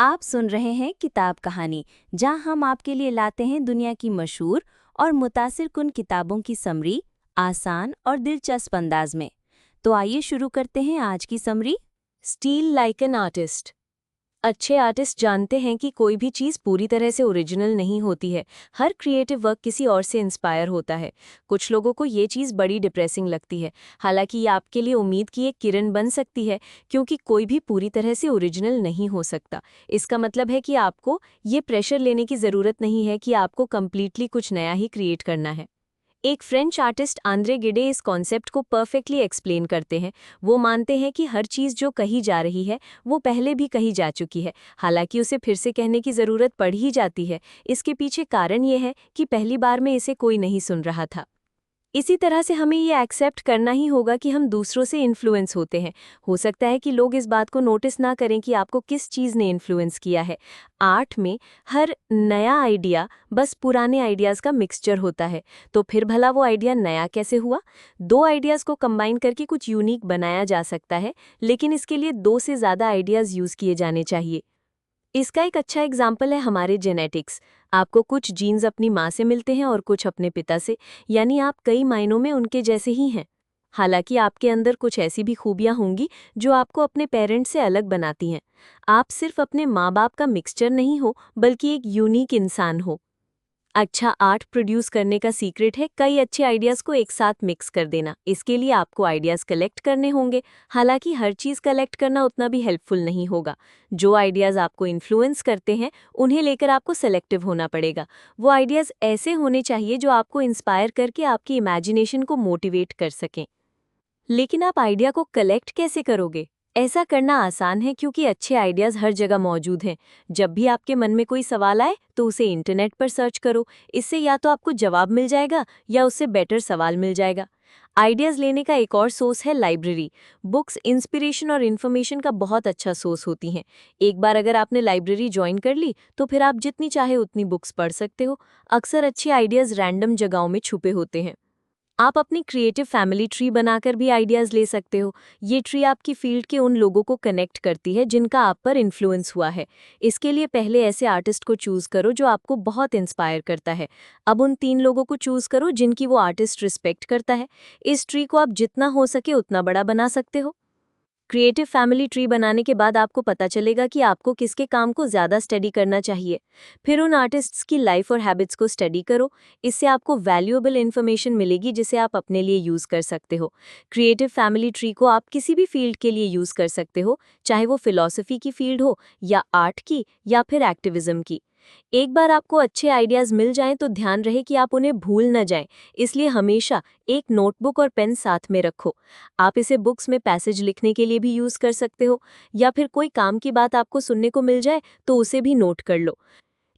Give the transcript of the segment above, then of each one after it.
आप सुन रहे हैं किताब कहानी, जहां हम आपके लिए लाते हैं दुनिया की मशहूर और मुतासिर कुन किताबों की समरी, आसान और दिलचस्प अंदाज में। तो आइए शुरू करते हैं आज की summary. Steel like an artist. अच्छे आर्टिस्ट जानते हैं कि कोई भी चीज़ पूरी तरह से ओरिजिनल नहीं होती है। हर क्रिएटिव वर्क किसी और से इंस्पायर होता है। कुछ लोगों को ये चीज़ बड़ी डिप्रेसिंग लगती है, हालांकि ये आपके लिए उम्मीद की एक किरण बन सकती है, क्योंकि कोई भी पूरी तरह से ओरिजिनल नहीं हो सकता। इसका मतलब है कि आपको ये प्रेशर लेने की ज़रूरत नहीं है कि आपको कम्प्लीटली कुछ नया ही क्रिएट करना है। एक फ्रेंच आर्टिस्ट आंद्रे गिडे इस कॉन्सेप्ट को परफेक्टली एक्सप्लेन करते हैं। वो मानते हैं कि हर चीज़ जो कही जा रही है वो पहले भी कही जा चुकी है, हालांकि उसे फिर से कहने की ज़रूरत पड़ ही जाती है। इसके पीछे कारण ये है कि पहली बार में इसे कोई नहीं सुन रहा था। इसी तरह से हमें ये एक्सेप्ट करना ही होगा कि हम दूसरों से इन्फ्लुएंस होते हैं। हो सकता है कि लोग इस बात को नोटिस ना करें कि आपको किस चीज़ ने इन्फ्लुएंस किया है। आर्ट में हर नया आइडिया बस पुराने आइडियाज़ का मिक्सचर होता है। तो फिर भला वो आइडिया नया कैसे हुआ? दो आइडियाज़ को कंबाइन करके कुछ यूनिक बनाया जा सकता है, लेकिन इसके लिए दो से ज़्यादा आइडियाज़ यूज़ किए जाने चाहिए। इसका एक अच्छा एग्जाम्पल है हमारे जेनेटिक्स। आपको कुछ जीन्स अपनी माँ से मिलते हैं और कुछ अपने पिता से, यानी आप कई मायनों में उनके जैसे ही हैं। हालांकि आपके अंदर कुछ ऐसी भी खूबियां होंगी जो आपको अपने पेरेंट्स से अलग बनाती हैं। आप सिर्फ अपने माँ बाप का मिक्सचर नहीं हो, बल्कि एक यूनिक इंसान हो। अच्छा आर्ट प्रोड्यूस करने का सीक्रेट है कई अच्छे आइडियाज़ को एक साथ मिक्स कर देना। इसके लिए आपको आइडियाज़ कलेक्ट करने होंगे, हालांकि हर चीज़ कलेक्ट करना उतना भी हेल्पफुल नहीं होगा। जो आइडियाज़ आपको इन्फ्लुएंस करते हैं उन्हें लेकर आपको सेलेक्टिव होना पड़ेगा। वो आइडियाज़ ऐसे होने चाहिए जो आपको इंस्पायर करके आपकी इमेजिनेशन को मोटिवेट कर सकें। लेकिन आप आइडिया को कलेक्ट कैसे करोगे? ऐसा करना आसान है, क्योंकि अच्छे आइडियाज़ हर जगह मौजूद हैं। जब भी आपके मन में कोई सवाल आए तो उसे इंटरनेट पर सर्च करो। इससे या तो आपको जवाब मिल जाएगा या उससे बेटर सवाल मिल जाएगा। आइडियाज़ लेने का एक और सोर्स है लाइब्रेरी। बुक्स इंस्पिरेशन और इन्फॉर्मेशन का बहुत अच्छा सोर्स होती हैं। एक बार अगर आपने लाइब्रेरी ज्वाइन कर ली तो फिर आप जितनी चाहे उतनी बुक्स पढ़ सकते हो। अक्सर अच्छे आइडियाज़ रैंडम जगहों में छुपे होते हैं। आप अपनी क्रिएटिव फैमिली ट्री बनाकर भी आइडियाज़ ले सकते हो। ये ट्री आपकी फील्ड के उन लोगों को कनेक्ट करती है जिनका आप पर इन्फ्लुएंस हुआ है। इसके लिए पहले ऐसे आर्टिस्ट को चूज़ करो जो आपको बहुत इंस्पायर करता है। अब उन 3 लोगों को चूज़ करो जिनकी वो आर्टिस्ट रिस्पेक्ट करता है। इस ट्री को आप जितना हो सके उतना बड़ा बना सकते हो। क्रिएटिव फैमिली ट्री बनाने के बाद आपको पता चलेगा कि आपको किसके काम को ज़्यादा स्टडी करना चाहिए। फिर उन आर्टिस्ट्स की लाइफ और हैबिट्स को स्टडी करो। इससे आपको वैल्यूएबल इन्फॉर्मेशन मिलेगी जिसे आप अपने लिए यूज़ कर सकते हो। क्रिएटिव फैमिली ट्री को आप किसी भी फील्ड के लिए यूज़ कर सकते हो, चाहे वो फिलॉसफी की फील्ड हो या आर्ट की या फिर एक्टिविज्म की। एक बार आपको अच्छे आइडियाज़ मिल जाएं तो ध्यान रहे कि आप उन्हें भूल न जाएं। इसलिए हमेशा एक नोटबुक और पेन साथ में रखो। आप इसे बुक्स में पैसेज लिखने के लिए भी यूज़ कर सकते हो, या फिर कोई काम की बात आपको सुनने को मिल जाए तो उसे भी नोट कर लो।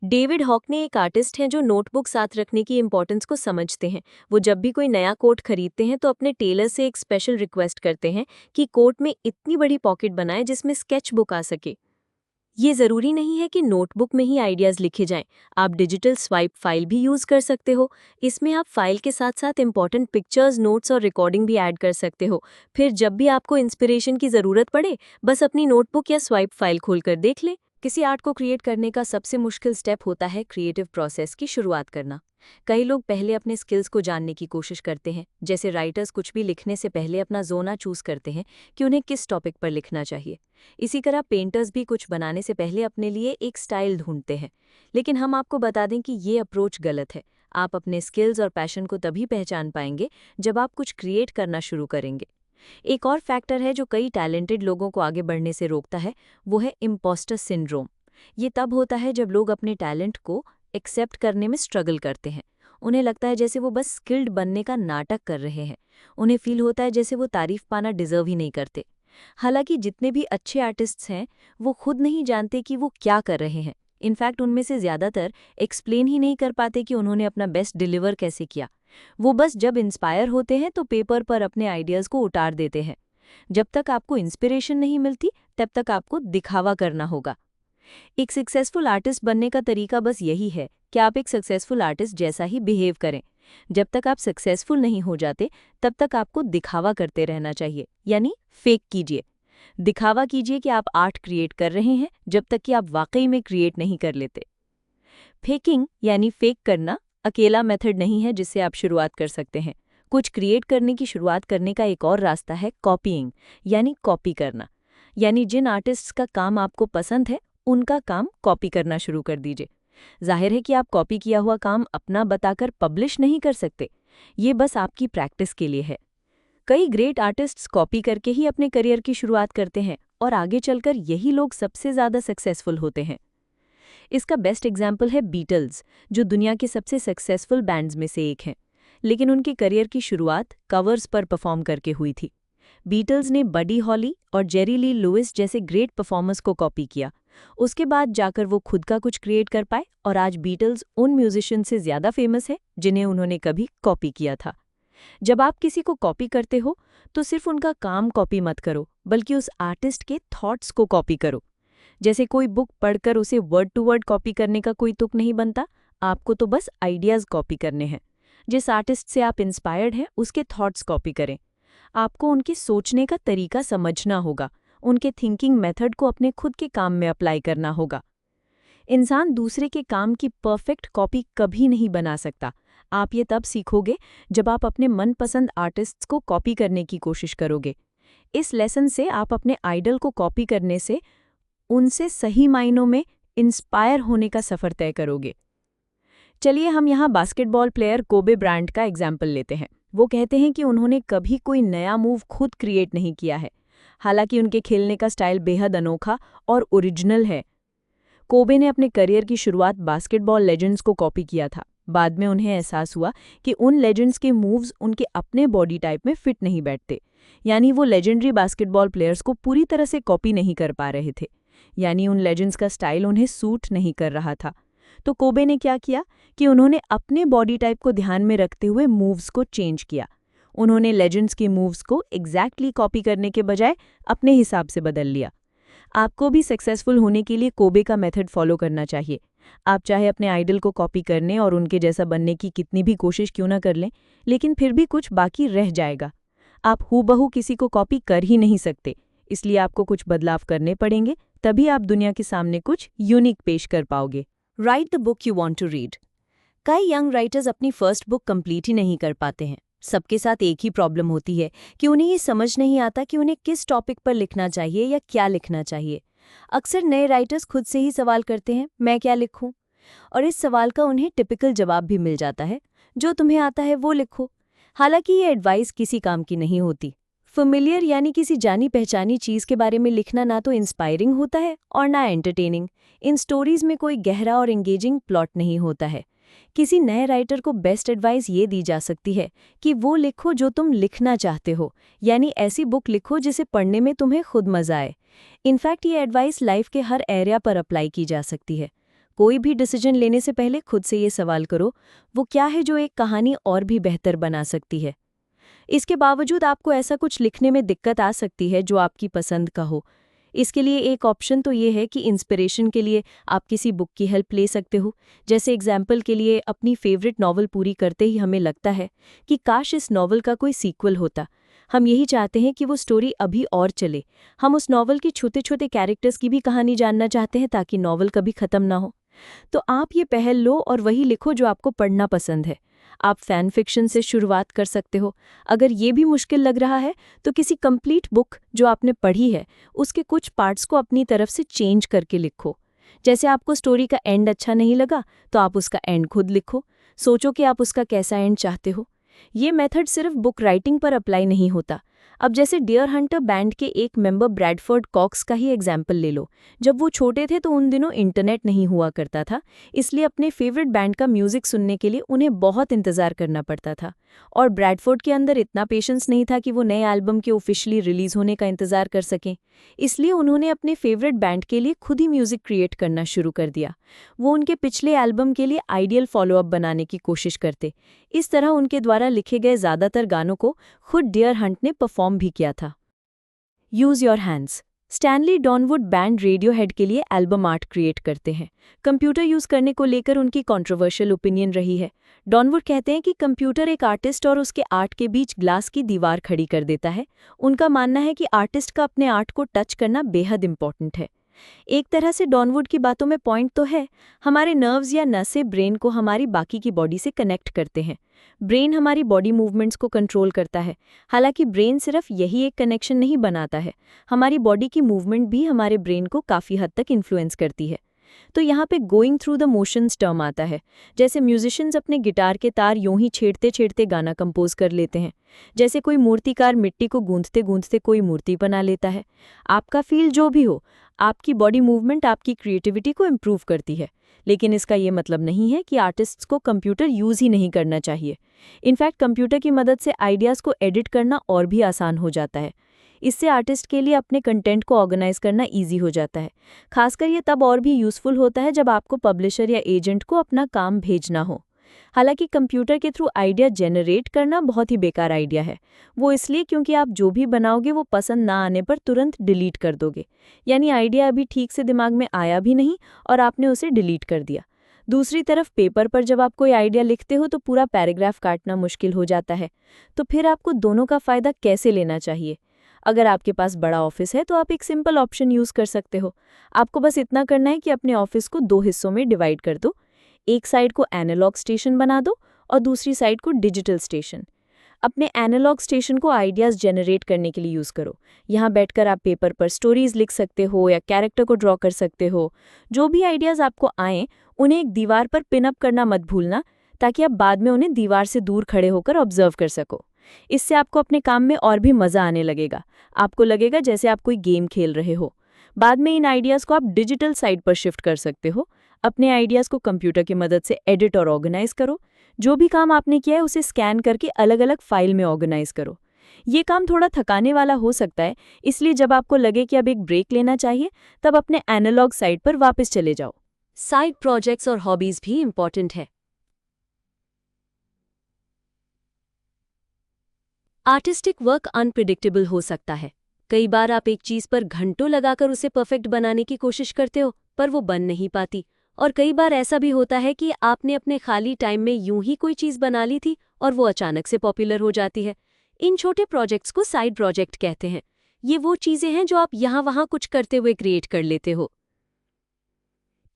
डेविड हॉकने एक आर्टिस्ट हैं जो नोटबुक साथ रखने की इंपॉर्टेंस को समझते हैं। वो जब भी कोई नया कोट खरीदते हैं तो अपने टेलर से एक स्पेशल रिक्वेस्ट करते हैं कि कोट में इतनी बड़ी पॉकेट बनाए जिसमें स्केच बुक आ सके। ये ज़रूरी नहीं है कि नोटबुक में ही आइडियाज़ लिखे जाएं। आप डिजिटल स्वाइप फाइल भी यूज़ कर सकते हो। इसमें आप फाइल के साथ साथ इंपॉर्टेंट पिक्चर्स, नोट्स और रिकॉर्डिंग भी ऐड कर सकते हो। फिर जब भी आपको इंस्पिरेशन की ज़रूरत पड़े, बस अपनी नोटबुक या स्वाइप फाइल खोलकर देख लें। किसी आर्ट को क्रिएट करने का सबसे मुश्किल स्टेप होता है क्रिएटिव प्रोसेस की शुरुआत करना। कई लोग पहले अपने स्किल्स को जानने की कोशिश करते हैं। जैसे राइटर्स कुछ भी लिखने से पहले अपना जोना चूज करते हैं कि उन्हें किस टॉपिक पर लिखना चाहिए। इसी तरह पेंटर्स भी कुछ बनाने से पहले अपने लिए एक स्टाइल ढूंढते हैं। लेकिन हम आपको बता दें कि ये अप्रोच गलत है। आप अपने स्किल्स और पैशन को तभी पहचान पाएंगे जब आप कुछ क्रिएट करना शुरू करेंगे। एक और फैक्टर है जो कई टैलेंटेड लोगों को आगे बढ़ने से रोकता है, वो है इम्पोस्टर सिंड्रोम। ये तब होता है जब लोग अपने टैलेंट को एक्सेप्ट करने में स्ट्रगल करते हैं। उन्हें लगता है जैसे वो बस स्किल्ड बनने का नाटक कर रहे हैं। उन्हें फील होता है जैसे वो तारीफ पाना डिजर्व ही नहीं करते। हालांकि जितने भी अच्छे आर्टिस्ट्स हैं वो खुद नहीं जानते कि वो क्या कर रहे हैं। इनफैक्ट उनमें से ज़्यादातर एक्सप्लेन ही नहीं कर पाते कि उन्होंने अपना बेस्ट डिलीवर कैसे किया। वो बस जब इंस्पायर होते हैं तो पेपर पर अपने आइडियाज़ को उतार देते हैं। जब तक आपको इंस्पिरेशन नहीं मिलती तब तक आपको दिखावा करना होगा। एक सक्सेसफुल आर्टिस्ट बनने का तरीका बस यही है कि आप एक सक्सेसफुल आर्टिस्ट जैसा ही बिहेव करें। जब तक आप सक्सेसफुल नहीं हो जाते तब तक आपको दिखावा करते रहना चाहिए, यानी फेक कीजिए। दिखावा कीजिए कि आप आर्ट क्रिएट कर रहे हैं जब तक कि आप वाकई में क्रिएट नहीं कर लेते। फेकिंग यानी फेक करना अकेला मेथड नहीं है जिससे आप शुरुआत कर सकते हैं। कुछ क्रिएट करने की शुरुआत करने का एक और रास्ता है कॉपीइंग, यानी कॉपी करना। यानी जिन आर्टिस्ट्स का काम आपको पसंद है उनका काम कॉपी करना शुरू कर दीजिए। जाहिर है कि आप कॉपी किया हुआ काम अपना बताकर पब्लिश नहीं कर सकते, ये बस आपकी प्रैक्टिस के लिए है। कई ग्रेट आर्टिस्ट्स कॉपी करके ही अपने करियर की शुरुआत करते हैं और आगे चलकर यही लोग सबसे ज़्यादा सक्सेसफुल होते हैं। इसका बेस्ट एग्जाम्पल है बीटल्स, जो दुनिया के सबसे सक्सेसफुल बैंड्स में से एक हैं, लेकिन उनके करियर की शुरुआत कवर्स पर परफॉर्म करके हुई थी। बीटल्स ने बडी हॉली और जेरी ली लुइस जैसे ग्रेट परफॉर्मर्स को कॉपी किया। उसके बाद जाकर वो खुद का कुछ क्रिएट कर पाए और आज बीटल्स उन म्यूजिशियन से ज़्यादा फेमस है जिन्हें उन्होंने कभी कॉपी किया था। जब आप किसी को कॉपी करते हो तो सिर्फ उनका काम कॉपी मत करो, बल्कि उस आर्टिस्ट के थॉट्स को कॉपी करो। जैसे कोई बुक पढ़कर उसे वर्ड टू वर्ड कॉपी करने का कोई तुक नहीं बनता, आपको तो बस आइडियाज़ कॉपी करने हैं। जिस आर्टिस्ट से आप इंस्पायर्ड हैं उसके थॉट्स कॉपी करें। आपको उनके सोचने का तरीका समझना होगा, उनके थिंकिंग मेथड को अपने खुद के काम में अप्लाई करना होगा। इंसान दूसरे के काम की परफेक्ट कॉपी कभी नहीं बना सकता। आप ये तब सीखोगे जब आप अपने मनपसंद आर्टिस्ट्स को कॉपी करने की कोशिश करोगे। इस लेसन से आप अपने आइडल को कॉपी करने से उनसे सही मायनों में इंस्पायर होने का सफ़र तय करोगे। चलिए हम यहाँ बास्केटबॉल प्लेयर कोबे ब्रायंट का एग्जाम्पल लेते हैं। वो कहते हैं कि उन्होंने कभी कोई नया मूव खुद क्रिएट नहीं किया है, हालांकि उनके खेलने का स्टाइल बेहद अनोखा और ओरिजिनल है। कोबे ने अपने करियर की शुरुआत बास्केटबॉल लेजेंड्स को कॉपी किया था। बाद में उन्हें एहसास हुआ कि उन लेजेंड्स के मूव्स उनके अपने बॉडी टाइप में फिट नहीं बैठते, यानी वो लेजेंडरी बास्केटबॉल प्लेयर्स को पूरी तरह से कॉपी नहीं कर पा रहे थे, यानी उन लेजेंड्स का स्टाइल उन्हें सूट नहीं कर रहा था। तो कोबे ने क्या किया कि उन्होंने अपने बॉडी टाइप को ध्यान में रखते हुए मूव्स को चेंज किया। उन्होंने लेजेंड्स के मूव्स को एग्जैक्टली कॉपी करने के बजाय अपने हिसाब से बदल लिया। आपको भी सक्सेसफुल होने के लिए कोबे का मेथड फॉलो करना चाहिए। आप चाहे अपने आइडल को कॉपी करने और उनके जैसा बनने की कितनी भी कोशिश क्यों ना कर लें, लेकिन फिर भी कुछ बाकी रह जाएगा। आप हूबहू किसी को कॉपी कर ही नहीं सकते, इसलिए आपको कुछ बदलाव करने पड़ेंगे, तभी आप दुनिया के सामने कुछ यूनिक पेश कर पाओगे। Write the book you want to read. कई यंग राइटर्स अपनी फर्स्ट बुक कंप्लीट ही नहीं कर पाते हैं। सबके साथ एक ही प्रॉब्लम होती है कि उन्हें ये समझ नहीं आता कि उन्हें किस टॉपिक पर लिखना चाहिए या क्या लिखना चाहिए। अक्सर नए राइटर्स खुद से ही सवाल करते हैं, मैं क्या लिखूं? और इस सवाल का उन्हें टिपिकल जवाब भी मिल जाता है, जो तुम्हें आता है वो लिखो। हालांकि ये एडवाइस किसी काम की नहीं होती। फ़ैमिलियर यानी किसी जानी पहचानी चीज़ के बारे में लिखना ना तो इंस्पायरिंग होता है और ना एंटरटेनिंग। इन स्टोरीज़ में कोई गहरा और एंगेजिंग प्लॉट नहीं होता है। किसी नए राइटर को बेस्ट एडवाइस ये दी जा सकती है कि वो लिखो जो तुम लिखना चाहते हो, यानी ऐसी बुक लिखो जिसे पढ़ने में तुम्हें खुद मज़ा आए। इनफैक्ट ये एडवाइस लाइफ के हर एरिया पर अप्लाई की जा सकती है। कोई भी डिसीजन लेने से पहले खुद से ये सवाल करो, वो क्या है जो एक कहानी और भी बेहतर बना सकती है। इसके बावजूद आपको ऐसा कुछ लिखने में दिक्कत आ सकती है जो आपकी पसंद का हो। इसके लिए एक ऑप्शन तो ये है कि इंस्पिरेशन के लिए आप किसी बुक की हेल्प ले सकते हो। जैसे एग्जाम्पल के लिए अपनी फेवरेट नॉवल पूरी करते ही हमें लगता है कि काश इस नॉवल का कोई सीक्वल होता। हम यही चाहते हैं कि वो स्टोरी अभी और चले। हम उस नॉवल के छोटे छोटे कैरेक्टर्स की भी कहानी जानना चाहते हैं ताकि नॉवल कभी ख़त्म ना हो। तो आप ये पहल लो और वही लिखो जो आपको पढ़ना पसंद है। आप फैन फिक्शन से शुरुआत कर सकते हो। अगर ये भी मुश्किल लग रहा है तो किसी कंप्लीट बुक जो आपने पढ़ी है उसके कुछ पार्ट्स को अपनी तरफ से चेंज करके लिखो। जैसे आपको स्टोरी का एंड अच्छा नहीं लगा तो आप उसका एंड खुद लिखो। सोचो कि आप उसका कैसा एंड चाहते हो। ये मेथड सिर्फ बुक राइटिंग पर अप्लाई नहीं होता। अब जैसे डियर हंटर बैंड के एक मेंबर ब्रैडफोर्ड कॉक्स का ही एग्जाम्पल ले लो। जब वो छोटे थे तो उन दिनों इंटरनेट नहीं हुआ करता था, इसलिए अपने फेवरेट बैंड का म्यूजिक सुनने के लिए उन्हें बहुत इंतजार करना पड़ता था। और ब्रैडफोर्ड के अंदर इतना पेशेंस नहीं था कि वो नए एल्बम के ऑफिशियली रिलीज होने का इंतजार कर सकें। इसलिए उन्होंने अपने फेवरेट बैंड के लिए खुद ही म्यूजिक क्रिएट करना शुरू कर दिया। वो उनके पिछले एल्बम के लिए आइडियल फॉलोअप बनाने की कोशिश करते। इस तरह उनके द्वारा लिखे गए ज़्यादातर गानों को खुद डियर हंट ने परफॉर्म भी किया था। Use your hands. Stanley Donwood band Radiohead के लिए एल्बम आर्ट क्रिएट करते हैं। कंप्यूटर यूज करने को लेकर उनकी कंट्रोवर्शियल ओपिनियन रही है। डॉनवुड कहते हैं कि कंप्यूटर एक आर्टिस्ट और उसके आर्ट के बीच ग्लास की दीवार खड़ी कर देता है। उनका मानना है कि आर्टिस्ट का अपने आर्ट को टच करना बेहद इंपॉर्टेंट है। एक तरह से डॉनवुड की बातों में पॉइंट तो है। हमारे नर्व्स या नसें ब्रेन को हमारी बाकी की बॉडी से कनेक्ट करते हैं। ब्रेन हमारी बॉडी मूवमेंट्स को कंट्रोल करता है। हालांकि ब्रेन सिर्फ यही एक कनेक्शन नहीं बनाता है, हमारी बॉडी की मूवमेंट भी हमारे ब्रेन को काफ़ी हद तक इन्फ्लुएंस करती है। तो यहाँ पे going through the motions term आता है। जैसे म्यूजिशियंस अपने गिटार के तार यूं ही छेड़ते छेड़ते गाना कंपोज कर लेते हैं। जैसे कोई मूर्तिकार मिट्टी को गूंथते गूंथते कोई मूर्ति बना लेता है। आपका फील जो भी हो, आपकी बॉडी मूवमेंट आपकी क्रिएटिविटी को इम्प्रूव करती है। लेकिन इसका ये मतलब नहीं है कि आर्टिस्ट्स को कंप्यूटर यूज़ ही नहीं करना चाहिए। इनफैक्ट कंप्यूटर की मदद से आइडियाज़ को एडिट करना और भी आसान हो जाता है। इससे आर्टिस्ट के लिए अपने कंटेंट को ऑर्गेनाइज करना ईजी हो जाता है। खासकर ये तब और भी यूज़फुल होता है जब आपको पब्लिशर या एजेंट को अपना काम भेजना हो। हालांकि कंप्यूटर के थ्रू आइडिया जनरेट करना बहुत ही बेकार आइडिया है। वो इसलिए क्योंकि आप जो भी बनाओगे वो पसंद ना आने पर तुरंत डिलीट कर दोगे। यानी आइडिया अभी ठीक से दिमाग में आया भी नहीं और आपने उसे डिलीट कर दिया। दूसरी तरफ पेपर पर जब आप कोई आइडिया लिखते हो तो पूरा पैराग्राफ काटना मुश्किल हो जाता है। तो फिर आपको दोनों का फ़ायदा कैसे लेना चाहिए? अगर आपके पास बड़ा ऑफिस है तो आप एक सिंपल ऑप्शन यूज़ कर सकते हो। आपको बस इतना करना है कि अपने ऑफिस को 2 हिस्सों में डिवाइड कर दो। एक साइड को एनालॉग स्टेशन बना दो और दूसरी साइड को डिजिटल स्टेशन। अपने एनालॉग स्टेशन को आइडियाज़ जनरेट करने के लिए यूज़ करो। यहाँ बैठकर आप पेपर पर स्टोरीज लिख सकते हो या कैरेक्टर को ड्रॉ कर सकते हो। जो भी आइडियाज़ आपको आएँ उन्हें एक दीवार पर पिन अप करना मत भूलना, ताकि आप बाद में उन्हें दीवार से दूर खड़े होकर ऑब्जर्व कर सको। इससे आपको अपने काम में और भी मज़ा आने लगेगा। आपको लगेगा जैसे आप कोई गेम खेल रहे हो। बाद में इन आइडियाज़ को आप डिजिटल साइट पर शिफ्ट कर सकते हो। अपने आइडियाज़ को कंप्यूटर की मदद से एडिट और ऑर्गेनाइज करो। जो भी काम आपने किया है उसे स्कैन करके अलग अलग फाइल में ऑर्गेनाइज करो। ये काम थोड़ा थकाने वाला हो सकता है, इसलिए जब आपको लगे कि अब एक ब्रेक लेना चाहिए तब अपने एनालॉग साइट पर वापस चले जाओ। साइड प्रोजेक्ट्स और हॉबीज भी इम्पॉर्टेंट है। आर्टिस्टिक वर्क अनप्रिडिक्टेबल हो सकता है। कई बार आप एक चीज़ पर घंटों लगाकर उसे परफेक्ट बनाने की कोशिश करते हो, पर वो बन नहीं पाती। और कई बार ऐसा भी होता है कि आपने अपने खाली टाइम में यूं ही कोई चीज़ बना ली थी और वो अचानक से पॉपुलर हो जाती है। इन छोटे प्रोजेक्ट्स को साइड प्रोजेक्ट कहते हैं। ये वो चीज़ें हैं जो आप यहाँ वहाँ कुछ करते हुए क्रिएट कर लेते हो।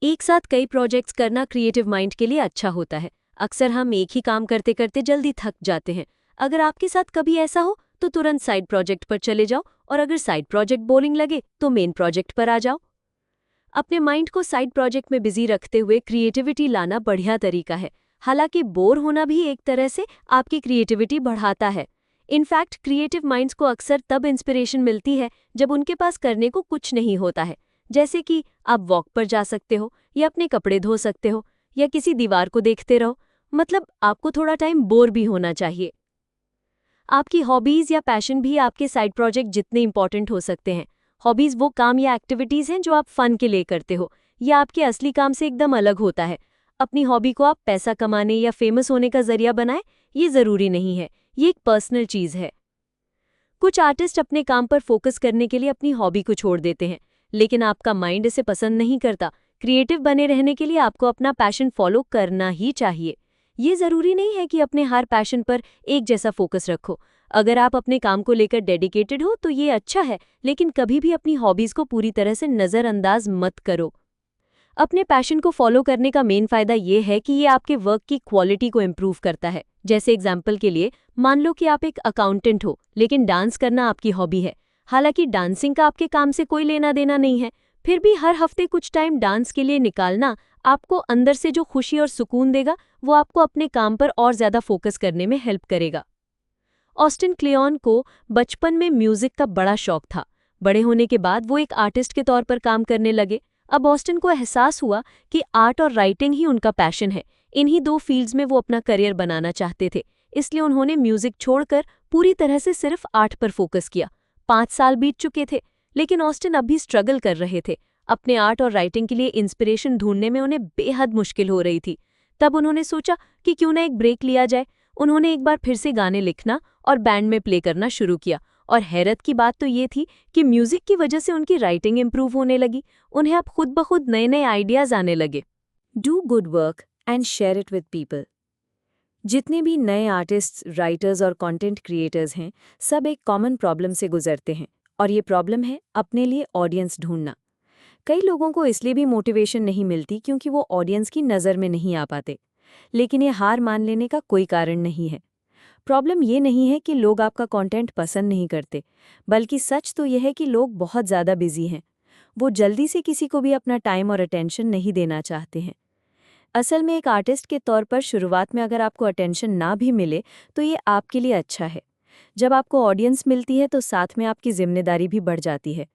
एक साथ कई प्रोजेक्ट्स करना क्रिएटिव माइंड के लिए अच्छा होता है। अक्सर हम एक ही काम करते करते जल्दी थक जाते हैं। अगर आपके साथ कभी ऐसा हो तो तुरंत साइड प्रोजेक्ट पर चले जाओ, और अगर साइड प्रोजेक्ट बोरिंग लगे तो मेन प्रोजेक्ट पर आ जाओ। अपने माइंड को साइड प्रोजेक्ट में बिजी रखते हुए क्रिएटिविटी लाना बढ़िया तरीका है। हालांकि बोर होना भी एक तरह से आपकी क्रिएटिविटी बढ़ाता है। इनफैक्ट क्रिएटिव माइंड्स को अक्सर तब इंस्पिरेशन मिलती है जब उनके पास करने को कुछ नहीं होता है। जैसे कि आप वॉक पर जा सकते हो या अपने कपड़े धो सकते हो या किसी दीवार को देखते रहो। मतलब आपको थोड़ा टाइम बोर भी होना चाहिए। आपकी हॉबीज़ या पैशन भी आपके साइड प्रोजेक्ट जितने इंपॉर्टेंट हो सकते हैं। हॉबीज़ वो काम या एक्टिविटीज़ हैं जो आप फ़न के लिए करते हो या आपके असली काम से एकदम अलग होता है। अपनी हॉबी को आप पैसा कमाने या फेमस होने का जरिया बनाएं, ये ज़रूरी नहीं है। ये एक पर्सनल चीज़ है। कुछ आर्टिस्ट अपने काम पर फोकस करने के लिए अपनी हॉबी को छोड़ देते हैं, लेकिन आपका माइंड इसे पसंद नहीं करता। क्रिएटिव बने रहने के लिए आपको अपना पैशन फॉलो करना ही चाहिए। ये ज़रूरी नहीं है कि अपने हर पैशन पर एक जैसा फोकस रखो। अगर आप अपने काम को लेकर डेडिकेटेड हो तो ये अच्छा है, लेकिन कभी भी अपनी हॉबीज़ को पूरी तरह से नज़रअंदाज मत करो। अपने पैशन को फॉलो करने का मेन फ़ायदा ये है कि ये आपके वर्क की क्वालिटी को इम्प्रूव करता है। जैसे एग्जाम्पल के लिए, मान लो कि आप एक अकाउंटेंट हो, लेकिन डांस करना आपकी हॉबी है। हालांकि डांसिंग का आपके काम से कोई लेना देना नहीं है, फिर भी हर हफ्ते कुछ टाइम डांस के लिए निकालना आपको अंदर से जो खुशी और सुकून देगा, वो आपको अपने काम पर और ज़्यादा फोकस करने में हेल्प करेगा। ऑस्टिन क्लेयन को बचपन में म्यूजिक का बड़ा शौक था। बड़े होने के बाद वो एक आर्टिस्ट के तौर पर काम करने लगे। अब ऑस्टिन को एहसास हुआ कि आर्ट और राइटिंग ही उनका पैशन है। इन्हीं 2 फील्ड्स में वो अपना करियर बनाना चाहते थे, इसलिए उन्होंने म्यूजिक छोड़कर पूरी तरह से सिर्फ आर्ट पर फोकस किया। 5 साल बीत चुके थे, लेकिन ऑस्टिन अब भी स्ट्रगल कर रहे थे। अपने आर्ट और राइटिंग के लिए इंस्पिरेशन ढूंढने में उन्हें बेहद मुश्किल हो रही थी। तब उन्होंने सोचा कि क्यों ना एक ब्रेक लिया जाए। उन्होंने एक बार फिर से गाने लिखना और बैंड में प्ले करना शुरू किया, और हैरत की बात तो ये थी कि म्यूजिक की वजह से उनकी राइटिंग इंप्रूव होने लगी। उन्हें अब खुद ब खुद नए नए आइडियाज आने लगे। Do good work and share it with people. जितने भी नए आर्टिस्ट्स, राइटर्स और कंटेंट क्रिएटर्स हैं, सब एक कॉमन प्रॉब्लम से गुजरते हैं, और ये प्रॉब्लम है अपने लिए ऑडियंस ढूंढना। कई लोगों को इसलिए भी मोटिवेशन नहीं मिलती क्योंकि वो ऑडियंस की नज़र में नहीं आ पाते। लेकिन ये हार मान लेने का कोई कारण नहीं है। प्रॉब्लम ये नहीं है कि लोग आपका कंटेंट पसंद नहीं करते, बल्कि सच तो यह है कि लोग बहुत ज़्यादा बिजी हैं। वो जल्दी से किसी को भी अपना टाइम और अटेंशन नहीं देना चाहते हैं। असल में एक आर्टिस्ट के तौर पर शुरुआत में अगर आपको अटेंशन ना भी मिले तो ये आपके लिए अच्छा है। जब आपको ऑडियंस मिलती है तो साथ में आपकी जिम्मेदारी भी बढ़ जाती है।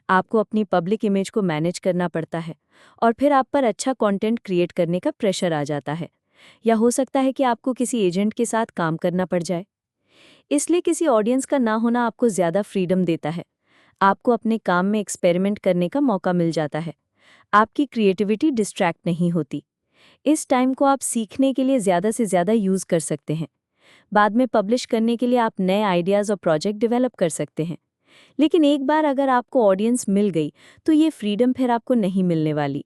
आपको अपनी पब्लिक इमेज को मैनेज करना पड़ता है, और फिर आप पर अच्छा कंटेंट क्रिएट करने का प्रेशर आ जाता है। या हो सकता है कि आपको किसी एजेंट के साथ काम करना पड़ जाए। इसलिए किसी ऑडियंस का ना होना आपको ज़्यादा फ्रीडम देता है। आपको अपने काम में एक्सपेरिमेंट करने का मौका मिल जाता है। आपकी क्रिएटिविटी डिस्ट्रैक्ट नहीं होती। इस टाइम को आप सीखने के लिए ज़्यादा से ज़्यादा यूज़ कर सकते हैं। बाद में पब्लिश करने के लिए आप नए आइडियाज़ और प्रोजेक्ट डेवलप कर सकते हैं। लेकिन एक बार अगर आपको ऑडियंस मिल गई तो ये फ्रीडम फिर आपको नहीं मिलने वाली।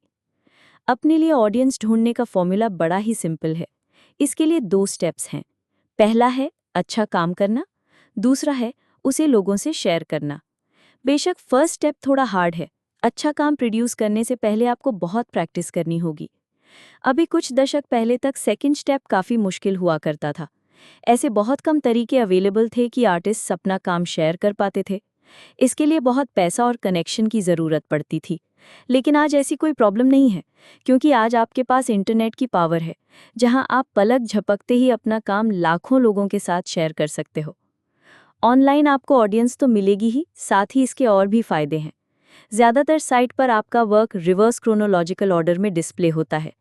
अपने लिए ऑडियंस ढूंढने का फॉर्मूला बड़ा ही सिंपल है। इसके लिए 2 स्टेप्स हैं। पहला है अच्छा काम करना, दूसरा है उसे लोगों से शेयर करना। बेशक फर्स्ट स्टेप थोड़ा हार्ड है। अच्छा काम प्रोड्यूस करने से पहले आपको बहुत प्रैक्टिस करनी होगी। अभी कुछ दशक पहले तक सेकंड स्टेप काफ़ी मुश्किल हुआ करता था। ऐसे बहुत कम तरीके अवेलेबल थे कि आर्टिस्ट अपना काम शेयर कर पाते थे। इसके लिए बहुत पैसा और कनेक्शन की ज़रूरत पड़ती थी। लेकिन आज ऐसी कोई प्रॉब्लम नहीं है, क्योंकि आज आपके पास इंटरनेट की पावर है, जहां आप पलक झपकते ही अपना काम लाखों लोगों के साथ शेयर कर सकते हो। ऑनलाइन आपको ऑडियंस तो मिलेगी ही, साथ ही इसके और भी फायदे हैं। ज़्यादातर साइट पर आपका वर्क रिवर्स क्रोनोलॉजिकल ऑर्डर में डिस्प्ले होता है।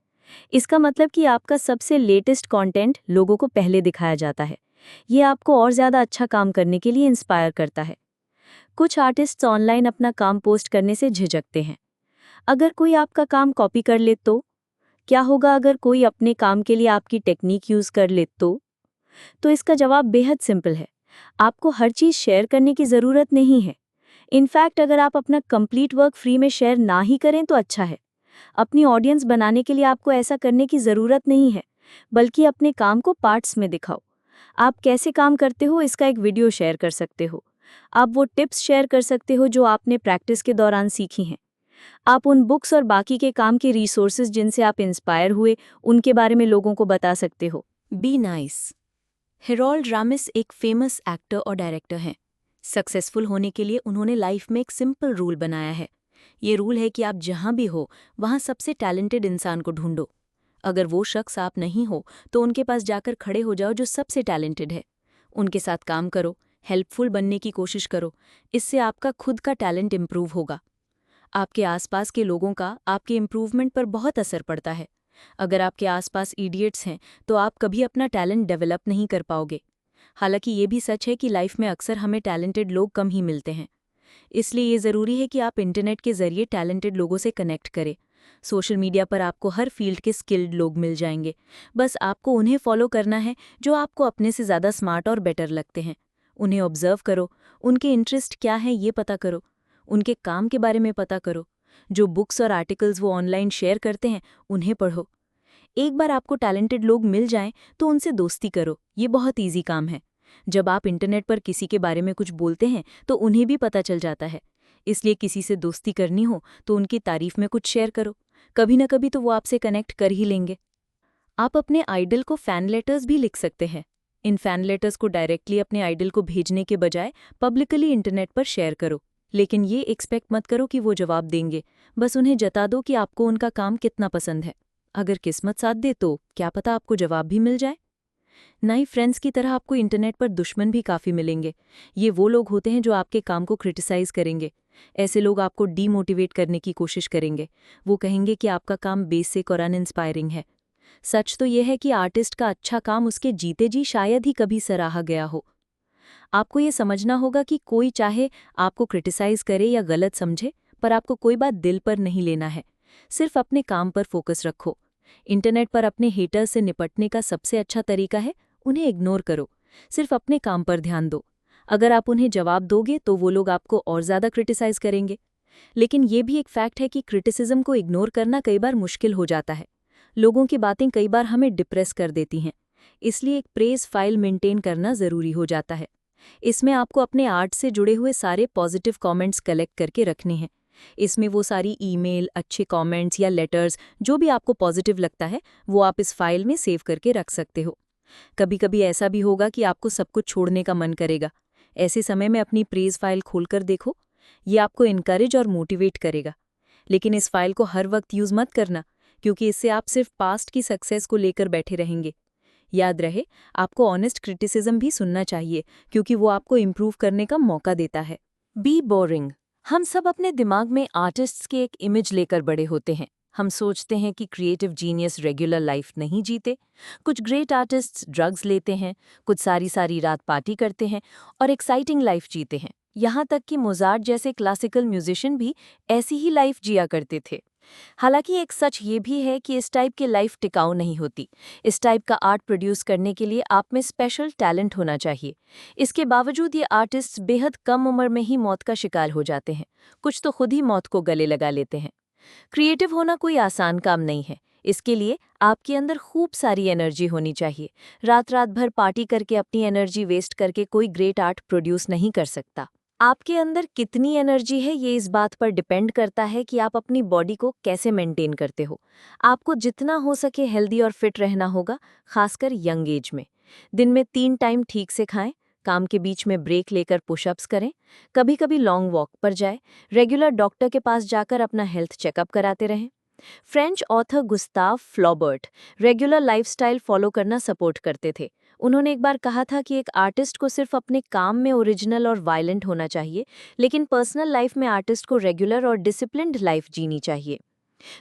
इसका मतलब कि आपका सबसे लेटेस्ट कंटेंट लोगों को पहले दिखाया जाता है। ये आपको और ज़्यादा अच्छा काम करने के लिए इंस्पायर करता है। कुछ आर्टिस्ट्स ऑनलाइन अपना काम पोस्ट करने से झिझकते हैं। अगर कोई आपका काम कॉपी कर ले तो? क्या होगा अगर कोई अपने काम के लिए आपकी टेक्निक यूज़ कर ले तो इसका जवाब बेहद सिंपल है। आपको हर चीज़ शेयर करने की ज़रूरत नहीं है। इनफैक्ट अगर आप अपना कंप्लीट वर्क फ्री में शेयर ना ही करें तो अच्छा है। अपनी ऑडियंस बनाने के लिए आपको ऐसा करने की ज़रूरत नहीं है, बल्कि अपने काम को पार्ट्स में दिखाओ। आप कैसे काम करते हो इसका एक वीडियो शेयर कर सकते हो। आप वो टिप्स शेयर कर सकते हो जो आपने प्रैक्टिस के दौरान सीखी हैं। आप उन बुक्स और बाकी के काम के रिसोर्सेज जिनसे आप इंस्पायर हुए, उनके बारे में लोगों को बता सकते हो। Be nice. हेरोल्ड रामिस एक फेमस एक्टर और डायरेक्टर हैं। सक्सेसफुल होने के लिए उन्होंने लाइफ में एक सिंपल रूल बनाया है। ये रूल है कि आप जहां भी हो वहां सबसे टैलेंटेड इंसान को ढूंढो। अगर वो शख्स आप नहीं हो तो उनके पास जाकर खड़े हो जाओ जो सबसे टैलेंटेड है। उनके साथ काम करो, हेल्पफुल बनने की कोशिश करो। इससे आपका खुद का टैलेंट इम्प्रूव होगा। आपके आसपास के लोगों का आपके इम्प्रूवमेंट पर बहुत असर पड़ता है। अगर आपके आसपास इडियट्स हैं तो आप कभी अपना टैलेंट डेवलप नहीं कर पाओगे। हालांकि ये भी सच है कि लाइफ में अक्सर हमें टैलेंटेड लोग कम ही मिलते हैं। इसलिए ये ज़रूरी है कि आप इंटरनेट के ज़रिए टैलेंटेड लोगों से कनेक्ट करें। सोशल मीडिया पर आपको हर फील्ड के स्किल्ड लोग मिल जाएंगे। बस आपको उन्हें फॉलो करना है जो आपको अपने से ज़्यादा स्मार्ट और बेटर लगते हैं। उन्हें ऑब्जर्व करो, उनके इंटरेस्ट क्या है ये पता करो, उनके काम के बारे में पता करो। जो बुक्स और आर्टिकल्स वो ऑनलाइन शेयर करते हैं उन्हें पढ़ो। एक बार आपको टैलेंटेड लोग मिल जाएं तो उनसे दोस्ती करो। ये बहुत ईजी काम है। जब आप इंटरनेट पर किसी के बारे में कुछ बोलते हैं तो उन्हें भी पता चल जाता है। इसलिए किसी से दोस्ती करनी हो तो उनकी तारीफ में कुछ शेयर करो। कभी न कभी तो वो आपसे कनेक्ट कर ही लेंगे। आप अपने आइडल को फैन लेटर्स भी लिख सकते हैं। इन फैन लेटर्स को डायरेक्टली अपने आइडल को भेजने के बजाय पब्लिकली इंटरनेट पर शेयर करो। लेकिन ये एक्सपेक्ट मत करो कि वो जवाब देंगे। बस उन्हें जता दो कि आपको उनका काम कितना पसंद है। अगर किस्मत साथ दे तो क्या पता आपको जवाब भी मिल जाए। नई फ्रेंड्स की तरह आपको इंटरनेट पर दुश्मन भी काफ़ी मिलेंगे। ये वो लोग होते हैं जो आपके काम को क्रिटिसाइज करेंगे। ऐसे लोग आपको डीमोटिवेट करने की कोशिश करेंगे। वो कहेंगे कि आपका काम बेसिक और अनइंस्पायरिंग है। सच तो यह है कि आर्टिस्ट का अच्छा काम उसके जीते जी शायद ही कभी सराहा गया हो। आपको ये समझना होगा कि कोई चाहे आपको क्रिटिसाइज करे या गलत समझे, पर आपको कोई बात दिल पर नहीं लेना है। सिर्फ अपने काम पर फोकस रखो। इंटरनेट पर अपने हेटर्स से निपटने का सबसे अच्छा तरीका है उन्हें इग्नोर करो। सिर्फ अपने काम पर ध्यान दो। अगर आप उन्हें जवाब दोगे तो वो लोग आपको और ज़्यादा क्रिटिसाइज़ करेंगे। लेकिन ये भी एक फैक्ट है कि क्रिटिसिज्म को इग्नोर करना कई बार मुश्किल हो जाता है। लोगों की बातें कई बार हमें डिप्रेस कर देती हैं। इसलिए एक प्रेज़ फाइल मेंटेन करना ज़रूरी हो जाता है। इसमें आपको अपने आर्ट से जुड़े हुए सारे पॉजिटिव कमेंट्स कलेक्ट करके रखने हैं। इसमें वो सारी ईमेल, अच्छे कमेंट्स या लेटर्स जो भी आपको पॉजिटिव लगता है, वो आप इस फाइल में सेव करके रख सकते हो। कभी-कभी ऐसा भी होगा कि आपको सब कुछ छोड़ने का मन करेगा। ऐसे समय में अपनी प्रेज़ फाइल खोलकर देखो। ये आपको इनकरेज और मोटिवेट करेगा। लेकिन इस फाइल को हर वक्त यूज़ मत करना, क्योंकि इससे आप सिर्फ पास्ट की सक्सेस को लेकर बैठे रहेंगे। याद रहे, आपको ऑनेस्ट क्रिटिसिज्म भी सुनना चाहिए, क्योंकि वो आपको इम्प्रूव करने का मौका देता है। Be boring. हम सब अपने दिमाग में आर्टिस्ट्स की एक इमेज लेकर बड़े होते हैं। हम सोचते हैं कि क्रिएटिव जीनियस रेगुलर लाइफ नहीं जीते। कुछ ग्रेट आर्टिस्ट्स ड्रग्स लेते हैं, कुछ सारी सारी रात पार्टी करते हैं और एक्साइटिंग लाइफ जीते हैं। यहाँ तक कि मोजार्ट जैसे क्लासिकल म्यूजिशियन भी ऐसी ही लाइफ जिया करते थे। हालांकि एक सच ये भी है कि इस टाइप की लाइफ टिकाऊ नहीं होती। इस टाइप का आर्ट प्रोड्यूस करने के लिए आप में स्पेशल टैलेंट होना चाहिए। इसके बावजूद ये आर्टिस्ट्स बेहद कम उम्र में ही मौत का शिकार हो जाते हैं। कुछ तो खुद ही मौत को गले लगा लेते हैं। क्रिएटिव होना कोई आसान काम नहीं है। इसके लिए आपके अंदर खूब सारी एनर्जी होनी चाहिए। रात रात भर पार्टी करके अपनी एनर्जी वेस्ट करके कोई ग्रेट आर्ट प्रोड्यूस नहीं कर सकता। आपके अंदर कितनी एनर्जी है ये इस बात पर डिपेंड करता है कि आप अपनी बॉडी को कैसे मेंटेन करते हो। आपको जितना हो सके हेल्दी और फिट रहना होगा, खासकर यंग एज में। दिन में 3 टाइम ठीक से खाएं, काम के बीच में ब्रेक लेकर पुशअप्स करें, कभी कभी लॉन्ग वॉक पर जाएं, रेगुलर डॉक्टर के पास जाकर अपना हेल्थ चेकअप कराते रहें। French author Gustav Flaubert regular lifestyle follow करना सपोर्ट करते थे। उन्होंने एक बार कहा था कि एक आर्टिस्ट को सिर्फ अपने काम में ओरिजिनल और वायलेंट होना चाहिए, लेकिन पर्सनल लाइफ में आर्टिस्ट को रेगुलर और डिसिप्लिन्ड लाइफ जीनी चाहिए।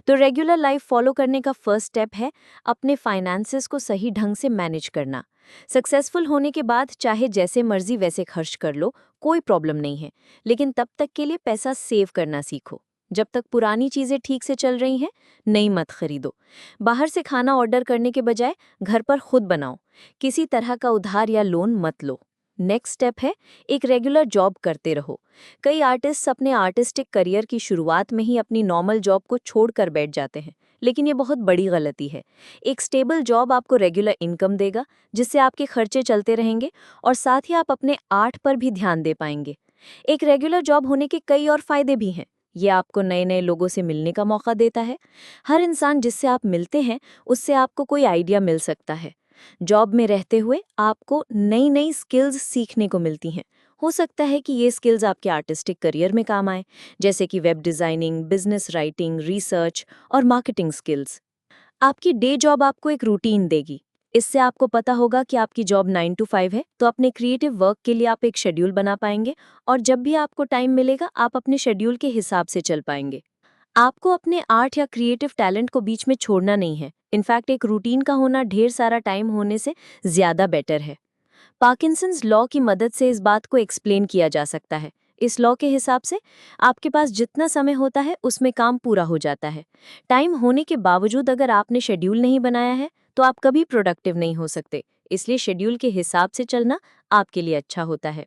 तो रेगुलर लाइफ फॉलो करने का फर्स्ट स्टेप है अपने फाइनेंसेस को सही ढंग से मैनेज करना। सक्सेसफुल होने के बाद चाहे जैसे मर्जी वैसे खर्च कर लो, कोई प्रॉब्लम नहीं है, लेकिन तब तक के लिए पैसा सेव करना सीखो। जब तक पुरानी चीज़ें ठीक से चल रही हैं, नई मत खरीदो। बाहर से खाना ऑर्डर करने के बजाय घर पर खुद बनाओ। किसी तरह का उधार या लोन मत लो। नेक्स्ट स्टेप है एक रेगुलर जॉब करते रहो। कई आर्टिस्ट्स अपने आर्टिस्टिक करियर की शुरुआत में ही अपनी नॉर्मल जॉब को छोड़कर बैठ जाते हैं, लेकिन ये बहुत बड़ी गलती है। एक स्टेबल जॉब आपको रेगुलर इनकम देगा, जिससे आपके खर्चे चलते रहेंगे और साथ ही आप अपने आर्ट पर भी ध्यान दे पाएंगे। एक रेगुलर जॉब होने के कई और फायदे भी हैं। ये आपको नए नए लोगों से मिलने का मौका देता है। हर इंसान जिससे आप मिलते हैं, उससे आपको कोई आइडिया मिल सकता है। जॉब में रहते हुए आपको नई नई स्किल्स सीखने को मिलती हैं। हो सकता है कि ये स्किल्स आपके आर्टिस्टिक करियर में काम आए, जैसे कि web designing, business writing, research और मार्केटिंग स्किल्स। आपकी डे जॉब आपको एक रूटीन देगी। इससे आपको पता होगा कि आपकी जॉब 9 to 5 है, तो अपने क्रिएटिव वर्क के लिए आप एक शेड्यूल बना पाएंगे और जब भी आपको टाइम मिलेगा आप अपने शेड्यूल के हिसाब से चल पाएंगे। आपको अपने आर्ट या क्रिएटिव टैलेंट को बीच में छोड़ना नहीं है। इनफैक्ट एक रूटीन का होना ढेर सारा टाइम होने से ज़्यादा बेटर है। पार्किंसंस लॉ की मदद से इस बात को एक्सप्लेन किया जा सकता है। इस लॉ के हिसाब से आपके पास जितना समय होता है उसमें काम पूरा हो जाता है। टाइम होने के बावजूद अगर आपने शेड्यूल नहीं बनाया है तो आप कभी प्रोडक्टिव नहीं हो सकते। इसलिए शेड्यूल के हिसाब से चलना आपके लिए अच्छा होता है।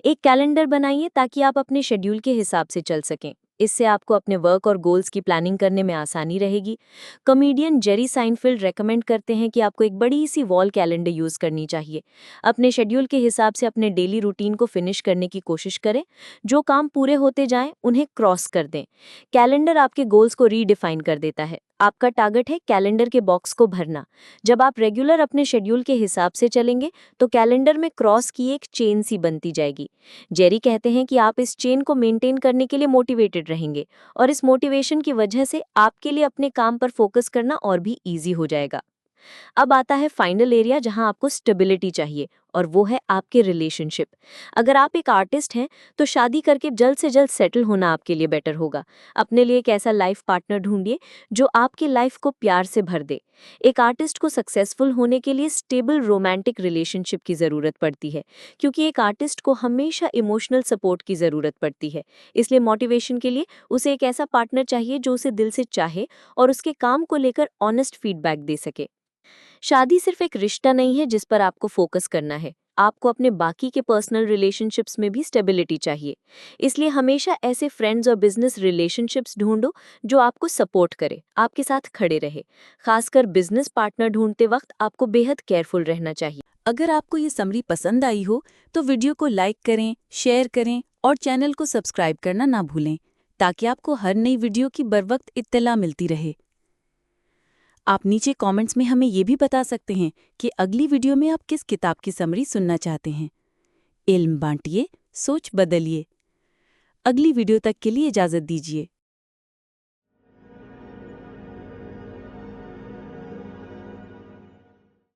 एक कैलेंडर बनाइए ताकि आप अपने शेड्यूल के हिसाब से चल सकें। इससे आपको अपने वर्क और गोल्स की प्लानिंग करने में आसानी रहेगी। कॉमेडियन जेरी साइनफील्ड रेकमेंड करते हैं कि आपको एक बड़ी सी वॉल कैलेंडर यूज़ करनी चाहिए। अपने शेड्यूल के हिसाब से अपने डेली रूटीन को फिनिश करने की कोशिश करें। जो काम पूरे होते जाएं, उन्हें क्रॉस कर दें। कैलेंडर आपके गोल्स को रीडिफाइन कर देता है। आपका टारगेट है कैलेंडर के बॉक्स को भरना। जब आप रेगुलर अपने शेड्यूल के हिसाब से चलेंगे तो कैलेंडर में क्रॉस की एक चेन सी बनती जाएगी। जेरी कहते हैं कि आप इस चेन को मेंटेन करने के लिए मोटिवेटेड रहेंगे और इस मोटिवेशन की वजह से आपके लिए अपने काम पर फोकस करना और भी इजी हो जाएगा। अब आता है फाइनल एरिया जहां आपको स्टेबिलिटी चाहिए, और वो है आपके रिलेशनशिप। अगर आप एक आर्टिस्ट हैं तो शादी करके जल्द से जल्द सेटल होना आपके लिए बेटर होगा। अपने लिए एक ऐसा लाइफ पार्टनर ढूंढिए जो आपकी लाइफ को प्यार से भर दे। एक आर्टिस्ट को सक्सेसफुल होने के लिए स्टेबल रोमांटिक रिलेशनशिप की ज़रूरत पड़ती है, क्योंकि एक आर्टिस्ट को हमेशा इमोशनल सपोर्ट की ज़रूरत पड़ती है। इसलिए मोटिवेशन के लिए उसे एक ऐसा पार्टनर चाहिए जो उसे दिल से चाहे और उसके काम को लेकर ऑनेस्ट फीडबैक दे सके। शादी सिर्फ एक रिश्ता नहीं है जिस पर आपको फोकस करना है। आपको अपने बाकी के पर्सनल रिलेशनशिप्स में भी स्टेबिलिटी चाहिए। इसलिए हमेशा ऐसे फ्रेंड्स और बिजनेस रिलेशनशिप्स ढूंढो जो आपको सपोर्ट करे, आपके साथ खड़े रहे। खासकर बिजनेस पार्टनर ढूंढते वक्त आपको बेहद केयरफुल रहना चाहिए। अगर आपको ये समरी पसंद आई हो तो वीडियो को लाइक करें, शेयर करें और चैनल को सब्सक्राइब करना ना भूलें, ताकि आपको हर नई वीडियो की बरवक्त इत्तला मिलती रहे। आप नीचे कमेंट्स में हमें ये भी बता सकते हैं कि अगली वीडियो में आप किस किताब की समरी सुनना चाहते हैं। इल्म बांटिए, सोच बदलिए। अगली वीडियो तक के लिए इजाज़त दीजिए।